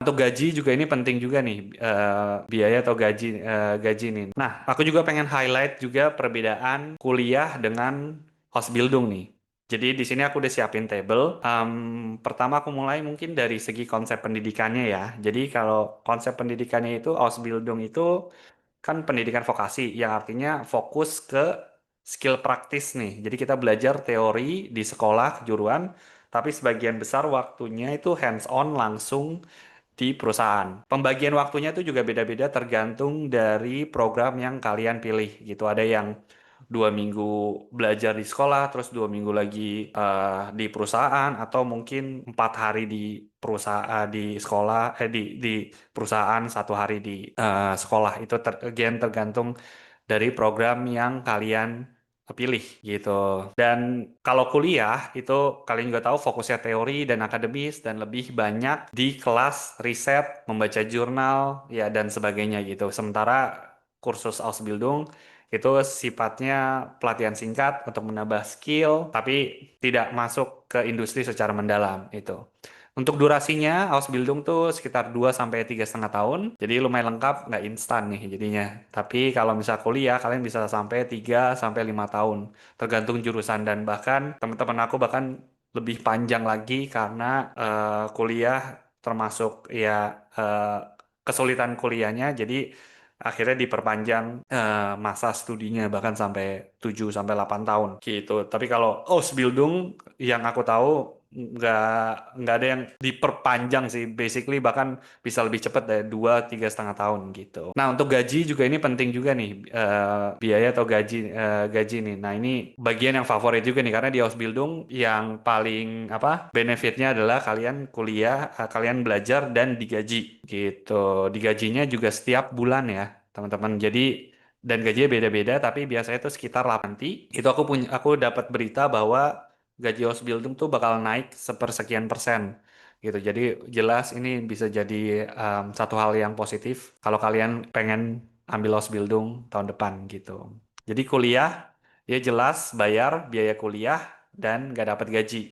Untuk gaji juga ini penting juga nih, biaya atau gaji nih. Nah, aku juga pengen highlight juga perbedaan kuliah dengan Ausbildung nih. Jadi di sini aku udah siapin table. Pertama aku mulai mungkin dari segi konsep pendidikannya ya. Jadi kalau konsep pendidikannya itu Ausbildung itu kan pendidikan vokasi yang artinya fokus ke skill praktis nih. Jadi kita belajar teori di sekolah kejuruan, tapi sebagian besar waktunya itu hands on langsung di perusahaan. Pembagian waktunya itu juga beda-beda tergantung dari program yang kalian pilih gitu. Ada yang 2 minggu belajar di sekolah, terus 2 minggu lagi di perusahaan, atau mungkin 4 hari di perusahaan di sekolah, di perusahaan 1 hari di sekolah. Itu tergantung dari program yang kalian pilih gitu. Dan kalau kuliah itu kalian juga tahu fokusnya teori dan akademis dan lebih banyak di kelas riset, membaca jurnal ya dan sebagainya gitu. Sementara kursus Ausbildung itu sifatnya pelatihan singkat untuk menambah skill tapi tidak masuk ke industri secara mendalam itu. Untuk durasinya, Ausbildung tuh sekitar 2 sampai 3,5 tahun. Jadi lumayan lengkap, nggak instan nih jadinya. Tapi kalau misal kuliah, kalian bisa sampai 3 sampai 5 tahun. Tergantung jurusan. Dan bahkan teman-teman aku bahkan lebih panjang lagi karena kuliah termasuk ya eh, kesulitan kuliahnya. Jadi akhirnya diperpanjang masa studinya bahkan sampai 7 sampai 8 tahun gitu. Tapi kalau Ausbildung yang aku tahu nggak nggak ada yang diperpanjang sih, basically bahkan bisa lebih cepat dari 2 3,5 tahun gitu. Nah untuk gaji juga ini penting juga nih, biaya atau gaji nih. Nah ini bagian yang favorit juga nih karena di Ausbildung yang paling apa benefitnya adalah kalian kuliah, kalian belajar dan digaji gitu. Digajinya juga setiap bulan ya teman-teman. Jadi dan gajinya beda-beda tapi biasanya itu sekitar 8 nanti. Itu aku dapat berita bahwa gaji Ausbildung tuh bakal naik sepersekian persen gitu. Jadi jelas ini bisa jadi satu hal yang positif kalau kalian pengen ambil Ausbildung tahun depan gitu. Jadi kuliah ya jelas bayar biaya kuliah dan nggak dapat gaji.